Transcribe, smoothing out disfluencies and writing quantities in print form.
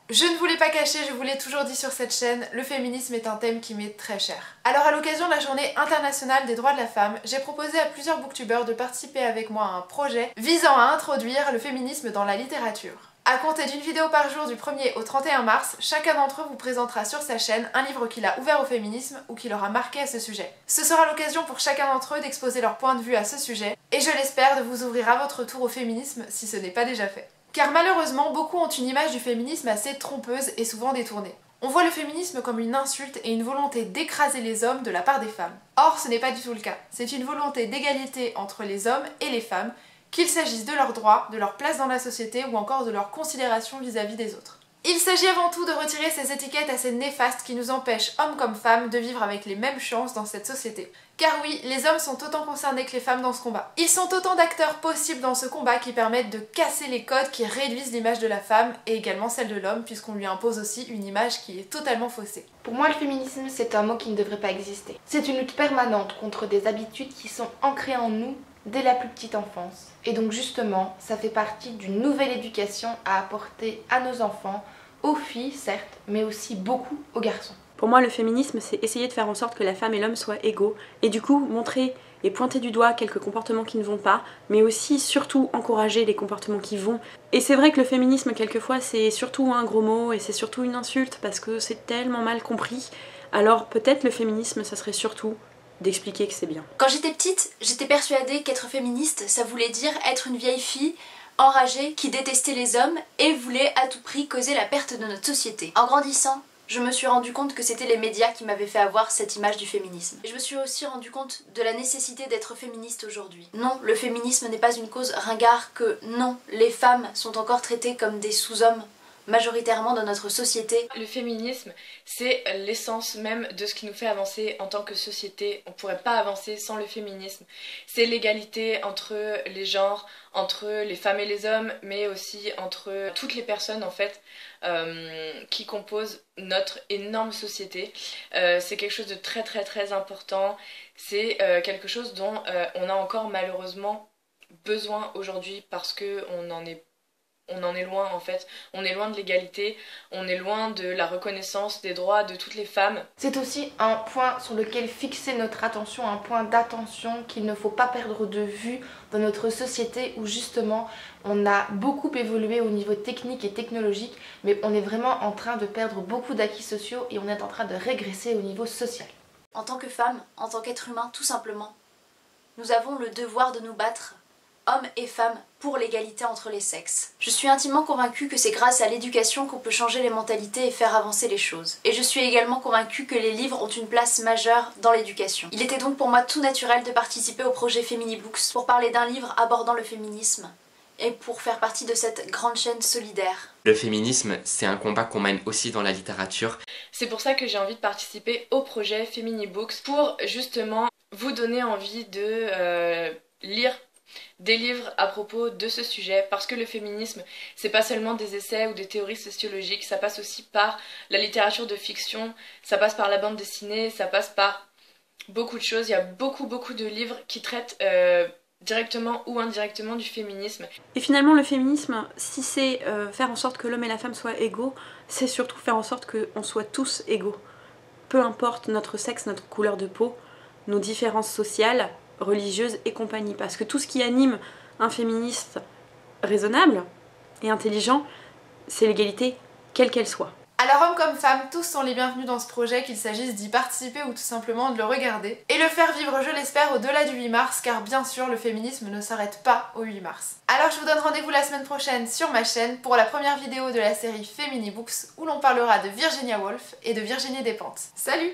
Je ne vous l'ai pas caché, je vous l'ai toujours dit sur cette chaîne, le féminisme est un thème qui m'est très cher. Alors à l'occasion de la journée internationale des droits de la femme, j'ai proposé à plusieurs booktubeurs de participer avec moi à un projet visant à introduire le féminisme dans la littérature. À compter d'une vidéo par jour du 1er au 31 mars, chacun d'entre eux vous présentera sur sa chaîne un livre qui l'a ouvert au féminisme ou qui l'aura marqué à ce sujet. Ce sera l'occasion pour chacun d'entre eux d'exposer leur point de vue à ce sujet, et je l'espère de vous ouvrir à votre tour au féminisme si ce n'est pas déjà fait. Car malheureusement, beaucoup ont une image du féminisme assez trompeuse et souvent détournée. On voit le féminisme comme une insulte et une volonté d'écraser les hommes de la part des femmes. Or, ce n'est pas du tout le cas. C'est une volonté d'égalité entre les hommes et les femmes, qu'il s'agisse de leurs droits, de leur place dans la société ou encore de leur considération vis-à-vis des autres. Il s'agit avant tout de retirer ces étiquettes assez néfastes qui nous empêchent, hommes comme femmes, de vivre avec les mêmes chances dans cette société. Car oui, les hommes sont autant concernés que les femmes dans ce combat. Ils sont autant d'acteurs possibles dans ce combat qui permettent de casser les codes qui réduisent l'image de la femme et également celle de l'homme puisqu'on lui impose aussi une image qui est totalement faussée. Pour moi, le féminisme, c'est un mot qui ne devrait pas exister. C'est une lutte permanente contre des habitudes qui sont ancrées en nous dès la plus petite enfance. Et donc justement, ça fait partie d'une nouvelle éducation à apporter à nos enfants, aux filles certes, mais aussi beaucoup aux garçons. Pour moi, le féminisme, c'est essayer de faire en sorte que la femme et l'homme soient égaux, et du coup montrer et pointer du doigt quelques comportements qui ne vont pas, mais aussi surtout encourager les comportements qui vont. Et c'est vrai que le féminisme, quelquefois, c'est surtout un gros mot, et c'est surtout une insulte, parce que c'est tellement mal compris. Alors peut-être le féminisme, ça serait surtout d'expliquer que c'est bien. Quand j'étais petite, j'étais persuadée qu'être féministe, ça voulait dire être une vieille fille enragée qui détestait les hommes et voulait à tout prix causer la perte de notre société. En grandissant, je me suis rendu compte que c'était les médias qui m'avaient fait avoir cette image du féminisme. Et je me suis aussi rendu compte de la nécessité d'être féministe aujourd'hui. Non, le féminisme n'est pas une cause ringarde, que non, les femmes sont encore traitées comme des sous-hommes majoritairement dans notre société. Le féminisme, c'est l'essence même de ce qui nous fait avancer en tant que société. On ne pourrait pas avancer sans le féminisme. C'est l'égalité entre les genres, entre les femmes et les hommes, mais aussi entre toutes les personnes en fait qui composent notre énorme société. C'est quelque chose de très important. C'est quelque chose dont on a encore malheureusement besoin aujourd'hui parce qu'on en est loin en fait, on est loin de l'égalité, on est loin de la reconnaissance des droits de toutes les femmes. C'est aussi un point sur lequel fixer notre attention, un point d'attention qu'il ne faut pas perdre de vue dans notre société où justement on a beaucoup évolué au niveau technique et technologique, mais on est vraiment en train de perdre beaucoup d'acquis sociaux et on est en train de régresser au niveau social. En tant que femme, en tant qu'être humain tout simplement, nous avons le devoir de nous battre, hommes et femmes, pour l'égalité entre les sexes. Je suis intimement convaincue que c'est grâce à l'éducation qu'on peut changer les mentalités et faire avancer les choses. Et je suis également convaincue que les livres ont une place majeure dans l'éducation. Il était donc pour moi tout naturel de participer au projet Feminibooks pour parler d'un livre abordant le féminisme et pour faire partie de cette grande chaîne solidaire. Le féminisme, c'est un combat qu'on mène aussi dans la littérature. C'est pour ça que j'ai envie de participer au projet Feminibooks pour justement vous donner envie de lire des livres à propos de ce sujet, parce que le féminisme, c'est pas seulement des essais ou des théories sociologiques, ça passe aussi par la littérature de fiction, ça passe par la bande dessinée, ça passe par beaucoup de choses. Il y a beaucoup de livres qui traitent directement ou indirectement du féminisme. Et finalement, le féminisme, si c'est faire en sorte que l'homme et la femme soient égaux, c'est surtout faire en sorte qu'on soit tous égaux. Peu importe notre sexe, notre couleur de peau, nos différences sociales, religieuses et compagnie. Parce que tout ce qui anime un féministe raisonnable et intelligent, c'est l'égalité, quelle qu'elle soit. Alors hommes comme femmes, tous sont les bienvenus dans ce projet, qu'il s'agisse d'y participer ou tout simplement de le regarder. Et le faire vivre, je l'espère, au-delà du 8 mars, car bien sûr le féminisme ne s'arrête pas au 8 mars. Alors je vous donne rendez-vous la semaine prochaine sur ma chaîne pour la première vidéo de la série Feminibooks, où l'on parlera de Virginia Woolf et de Virginie Despentes. Salut!